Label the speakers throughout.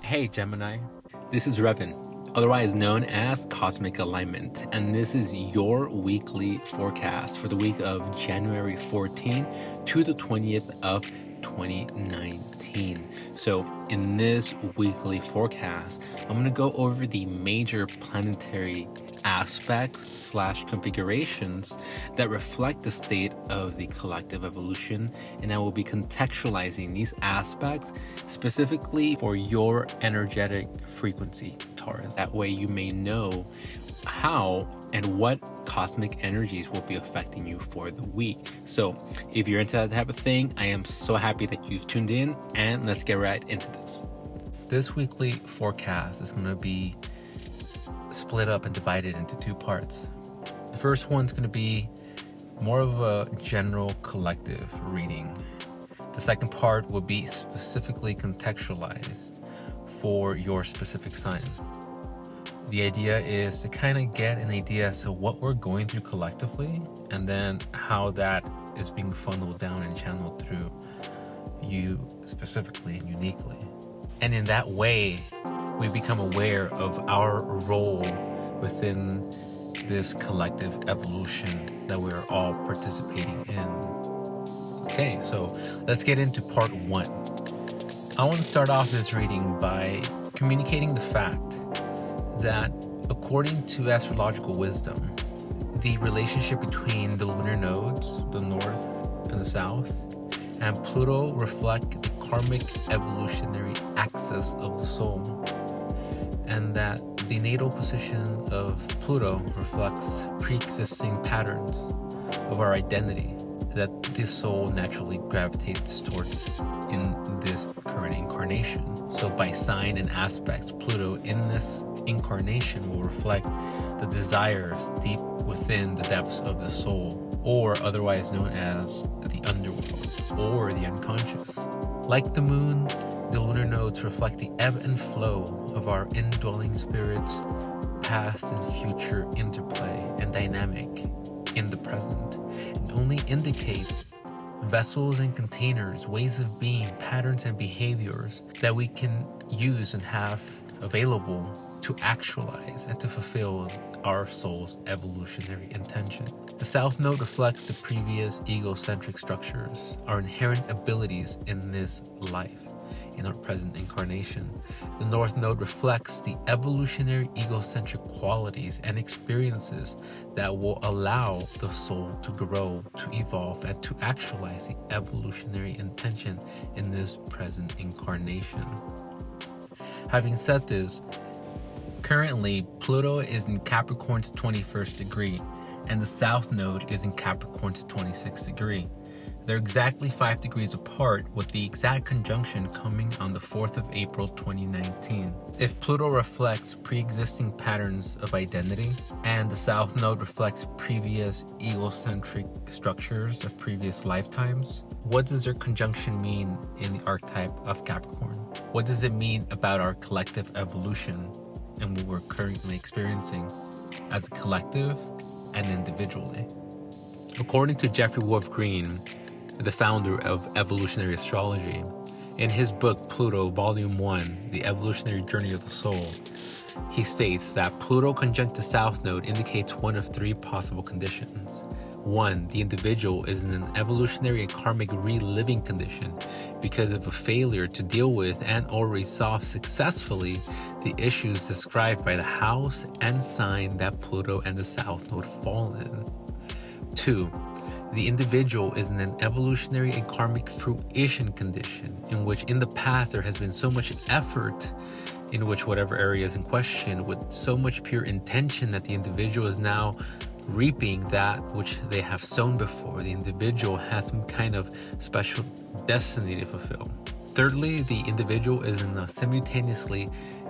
Speaker 1: Hey Gemini, this is Revan, otherwise known as Cosmic Alignment, and this is your weekly forecast for the week of January 14th to the 20th of 2019. So in this weekly forecast, I'm going to go over the major planetary aspects / configurations that reflect the state of the collective evolution, and I will be contextualizing these aspects specifically for your energetic frequency, Taurus. That way you may know how and what cosmic energies will be affecting you for the week. So if you're into that type of thing, I am so happy that you've tuned in, and let's get right into this. This weekly forecast is going to be split up and divided into two parts. The first one's going to be more of a general collective reading. The second part will be specifically contextualized for your specific sign. The idea is to kind of get an idea as to what we're going through collectively, and then how that is being funneled down and channeled through you specifically and uniquely. And in that way, we become aware of our role within this collective evolution that we're all participating in. Okay, so let's get into part one. I want to start off this reading by communicating the fact that according to astrological wisdom, the relationship between the lunar nodes, the north and the south, and Pluto reflect the karmic evolutionary axis of the soul, and that the natal position of Pluto reflects pre-existing patterns of our identity that this soul naturally gravitates towards in this current incarnation. So by sign and aspects, Pluto in this incarnation will reflect the desires deep within the depths of the soul, or otherwise known as the underworld or the unconscious. Like the moon, the lunar nodes reflect the ebb and flow of our indwelling spirits, past and future interplay and dynamic in the present, and only indicate vessels and containers, ways of being, patterns and behaviors that we can use and have available to actualize and to fulfill our soul's evolutionary intention. The South Node reflects the previous egocentric structures, our inherent abilities in this life, in our present incarnation. The North Node reflects the evolutionary egocentric qualities and experiences that will allow the soul to grow, to evolve, and to actualize the evolutionary intention in this present incarnation. Having said this, currently Pluto is in Capricorn's 21st degree, and the South Node is in Capricorn's 26th degree. They're exactly 5 degrees apart, with the exact conjunction coming on the 4th of April 2019. If Pluto reflects pre-existing patterns of identity, and the South Node reflects previous egocentric structures of previous lifetimes, what does their conjunction mean in the archetype of Capricorn? What does it mean about our collective evolution and what we're currently experiencing as a collective and individually? According to Jeffrey Wolf Green, the founder of Evolutionary Astrology, in his book Pluto Volume 1, The Evolutionary Journey of the Soul, he states that Pluto conjunct the South Node indicates one of three possible conditions. 1. The individual is in an evolutionary and karmic reliving condition because of a failure to deal with and or resolve successfully the issues described by the house and sign that Pluto and the South Node fall in. 2. The individual is in an evolutionary and karmic fruition condition in which in the past there has been so much effort in which whatever area is in question with so much pure intention that the individual is now reaping that which they have sown before. The individual has some kind of special destiny to fulfill. Thirdly, the individual is in a simultaneously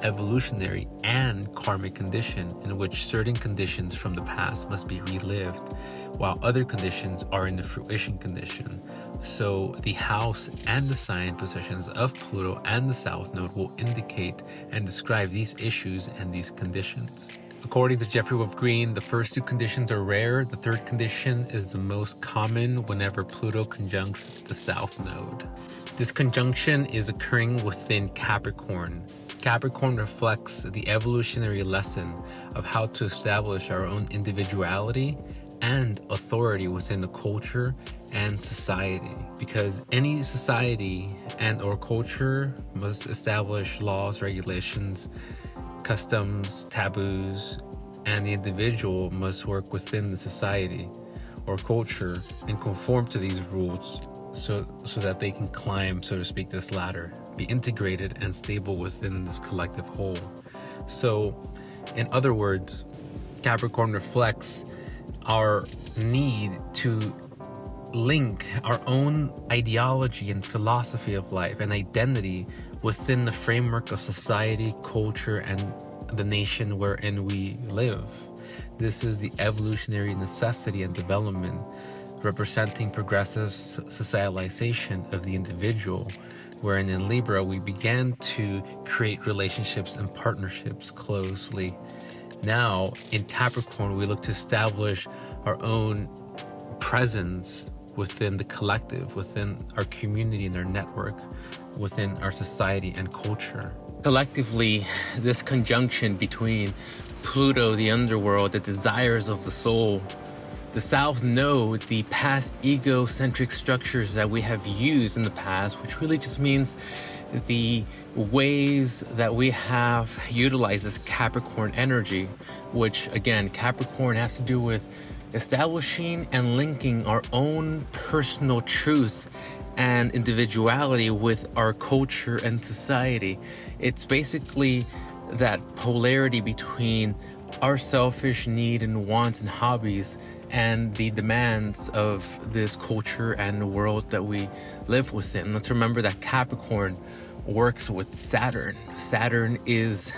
Speaker 1: evolutionary and karmic condition in which certain conditions from the past must be relived, while other conditions are in the fruition condition. So the house and the sign positions of Pluto and the South Node will indicate and describe these issues and these conditions. According to Jeffrey Wolf Green, the first two conditions are rare. The third condition is the most common whenever Pluto conjuncts the South Node. This conjunction is occurring within Capricorn, Capricorn reflects the evolutionary lesson of how to establish our own individuality and authority within the culture and society, because any society and or culture must establish laws, regulations, customs, taboos, and the individual must work within the society or culture and conform to these rules so that they can climb, so to speak, this ladder, be integrated and stable within this collective whole. So in other words, Capricorn reflects our need to link our own ideology and philosophy of life and identity within the framework of society, culture, and the nation wherein we live. This is the evolutionary necessity and development, representing progressive socialization of the individual, wherein in Libra we began to create relationships and partnerships closely. Now in Capricorn we look to establish our own presence within the collective, within our community and our network, within our society and culture. Collectively, this conjunction between Pluto, the underworld, the desires of the soul, the South Node, the past egocentric structures that we have used in the past, which really just means the ways that we have utilized this Capricorn energy, which again, Capricorn has to do with establishing and linking our own personal truth and individuality with our culture and society. It's basically that polarity between our selfish need and wants and hobbies and the demands of this culture and the world that we live within. Let's remember that Capricorn works with Saturn. Saturn is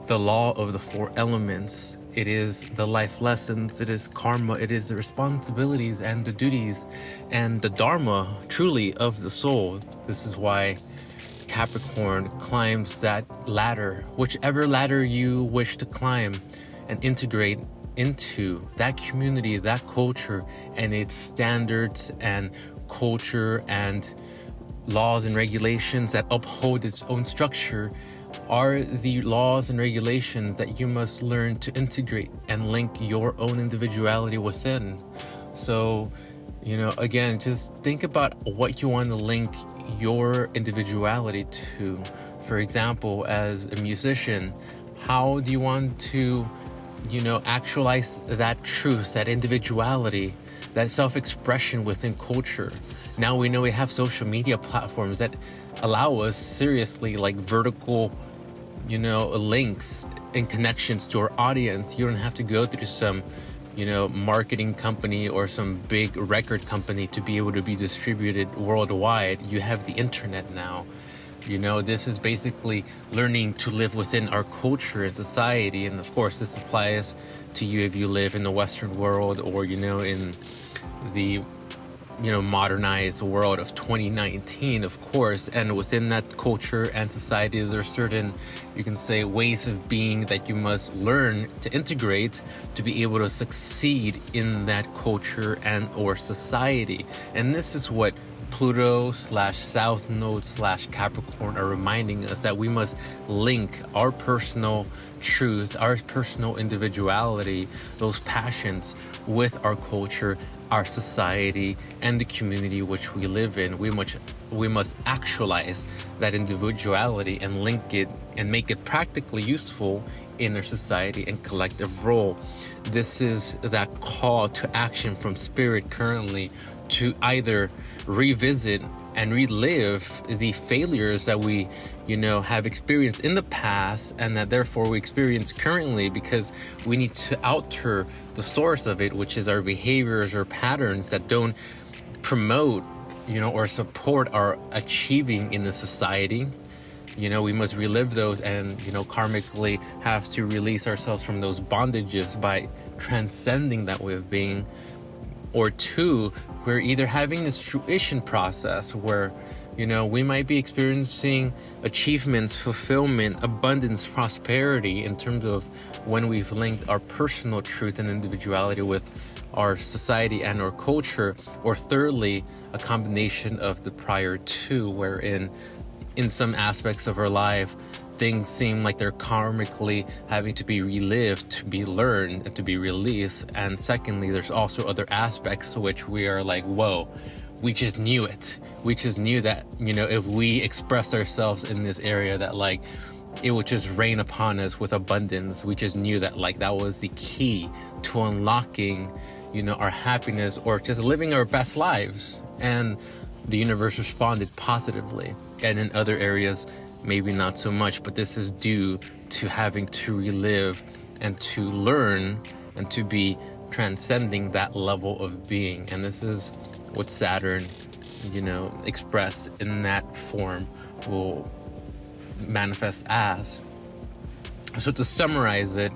Speaker 1: the law of the four elements. It is the life lessons, it is karma, it is the responsibilities and the duties and the dharma, truly, of the soul. This is why Capricorn climbs that ladder, whichever ladder you wish to climb, and integrate into that community, that culture, and its standards and culture and laws and regulations that uphold its own structure are the laws and regulations that you must learn to integrate and link your own individuality within. So, again, just think about what you want to link your individuality to. For example, as a musician, how do you want to actualize that truth, that individuality, that self-expression within culture? Now we know we have social media platforms that allow us seriously like vertical, links and connections to our audience. You don't have to go through some, marketing company or some big record company to be able to be distributed worldwide. You have the internet now. This is basically learning to live within our culture and society. And of course, this applies to you if you live in the Western world or, in the, modernized world of 2019, of course. And within that culture and society, there are certain, you can say, ways of being that you must learn to integrate to be able to succeed in that culture and or society. And this is what Pluto / South Node / Capricorn are reminding us, that we must link our personal truth, our personal individuality, those passions with our culture, our society, and the community which we live in. We must actualize that individuality and link it and make it practically useful in our society and collective role. This is that call to action from spirit currently to either revisit and relive the failures that we, have experienced in the past and that therefore we experience currently, because we need to alter the source of it, which is our behaviors or patterns that don't promote, or support our achieving in the society. We must relive those and, karmically have to release ourselves from those bondages by transcending that way of being. Or two, we're either having this fruition process where, we might be experiencing achievements, fulfillment, abundance, prosperity in terms of when we've linked our personal truth and individuality with our society and our culture. Or thirdly, a combination of the prior two, wherein in some aspects of our life, things seem like they're karmically having to be relived, to be learned, and to be released. And secondly, there's also other aspects to which we are like, whoa, we just knew it. We just knew that, you know, if we express ourselves in this area, that like it would just rain upon us with abundance. We just knew that like that was the key to unlocking, you know, our happiness or just living our best lives. And the universe responded positively. And in other areas, maybe not so much, but this is due to having to relive and to learn and to be transcending that level of being. And this is what Saturn, you know, expressed in that form will manifest as. So to summarize it,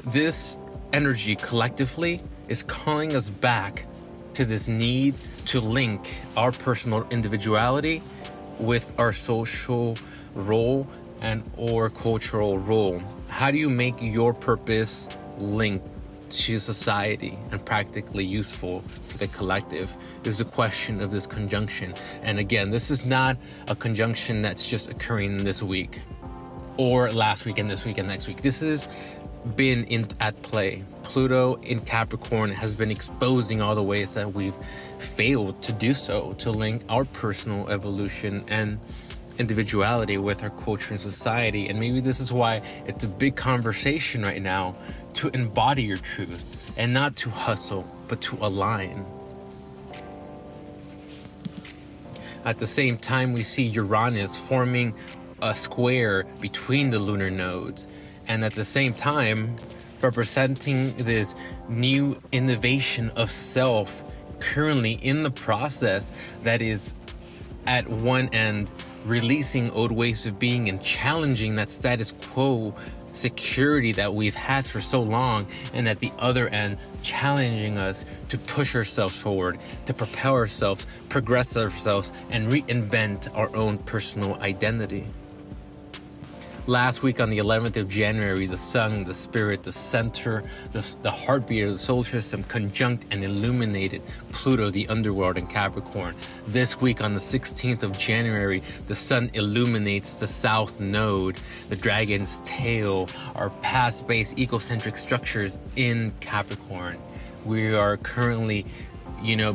Speaker 1: this energy collectively is calling us back to this need to link our personal individuality with our social role and or cultural role. How do you make your purpose link to society and practically useful for the collective is the question of this conjunction. And again, this is not a conjunction that's just occurring this week or last week and this week and next week. This has been at play. Pluto in Capricorn has been exposing all the ways that we've failed to do so, to link our personal evolution and individuality with our culture and society. And maybe this is why it's a big conversation right now to embody your truth and not to hustle, but to align. At the same time, we see Uranus forming a square between the lunar nodes, and at the same time representing this new innovation of self currently in the process that is at one end releasing old ways of being and challenging that status quo security that we've had for so long, and at the other end challenging us to push ourselves forward, to propel ourselves, progress ourselves, and reinvent our own personal identity. Last week on the 11th of January, the sun, the spirit, the center, the heartbeat of the solar system conjunct and illuminated Pluto, the underworld, in Capricorn. This week on the 16th of January, the sun illuminates the south node, the dragon's tail, our past-based egocentric structures in Capricorn. We are currently,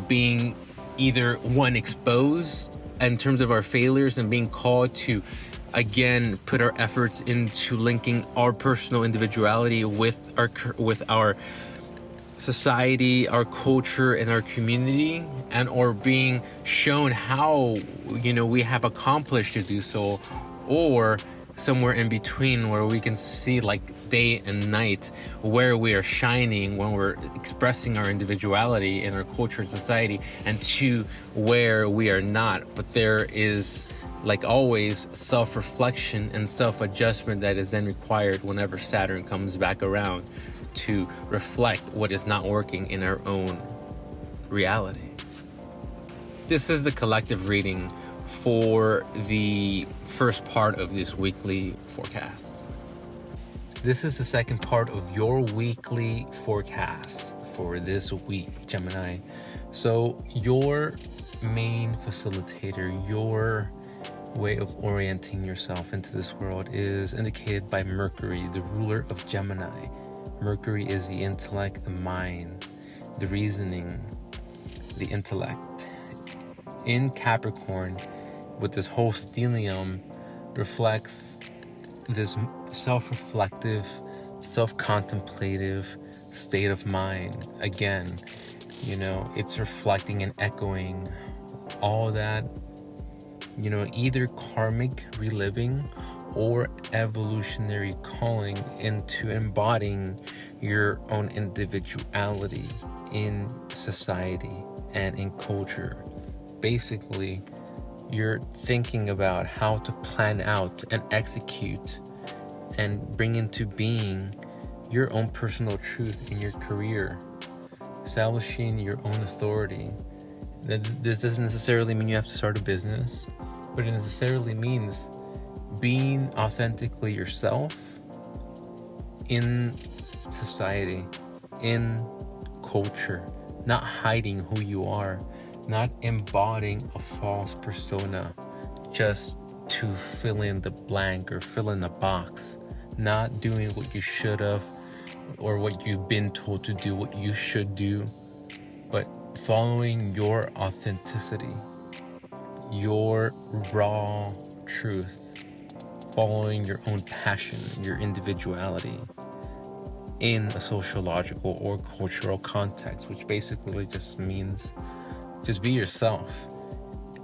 Speaker 1: being either one, exposed in terms of our failures and being called to again put our efforts into linking our personal individuality with our society, our culture, and our community, and or being shown how we have accomplished to do so, or somewhere in between where we can see like day and night where we are shining when we're expressing our individuality in our culture and society, and to where we are not. But there is, like always, self-reflection and self-adjustment that is then required whenever Saturn comes back around to reflect what is not working in our own reality. This is the collective reading for the first part of this weekly forecast. This is the second part of your weekly forecast for this week, Gemini. So your main facilitator, your way of orienting yourself into this world is indicated by Mercury, the ruler of Gemini. Mercury is the intellect, the mind, the reasoning, the intellect. In Capricorn, with this whole stellium, reflects this self-reflective, self-contemplative state of mind. Again, it's reflecting and echoing all that either karmic reliving or evolutionary calling into embodying your own individuality in society and in culture. Basically, you're thinking about how to plan out and execute and bring into being your own personal truth in your career, establishing your own authority. This doesn't necessarily mean you have to start a business, but it necessarily means being authentically yourself in society, in culture, not hiding who you are, not embodying a false persona just to fill in the blank or fill in the box, not doing what you should have or what you've been told to do, what you should do, but following your authenticity, your raw truth, following your own passion, your individuality in a sociological or cultural context, which basically just means just be yourself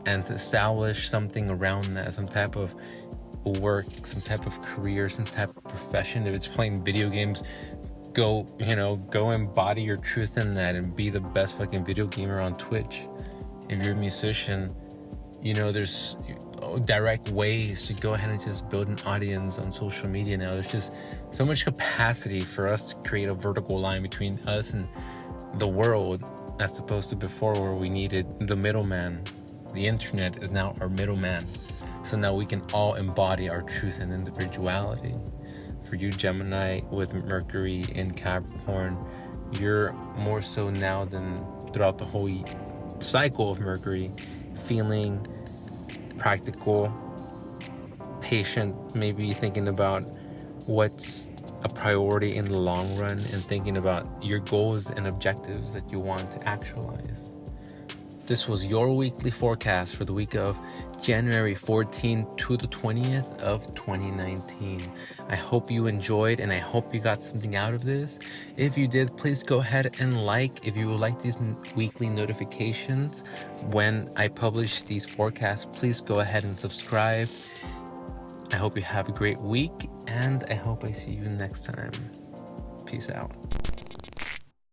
Speaker 1: and to establish something around that, some type of work, some type of career, some type of profession. If it's playing video games, go embody your truth in that and be the best fucking video gamer on Twitch. If you're a musician, there's direct ways to go ahead and just build an audience on social media now. There's just so much capacity for us to create a vertical line between us and the world, as opposed to before where we needed the middleman. The internet is now our middleman. So now we can all embody our truth and individuality. For you, Gemini, with Mercury in Capricorn, you're more so now than throughout the whole cycle of Mercury, feeling practical, patient, maybe thinking about what's a priority in the long run and thinking about your goals and objectives that you want to actualize. This was your weekly forecast for the week of January 14th to the 20th of 2019. I hope you enjoyed and I hope you got something out of this. If you did, please go ahead and like. If you would like these weekly notifications when I publish these forecasts, please go ahead and subscribe. I hope you have a great week and I hope I see you next time. Peace out.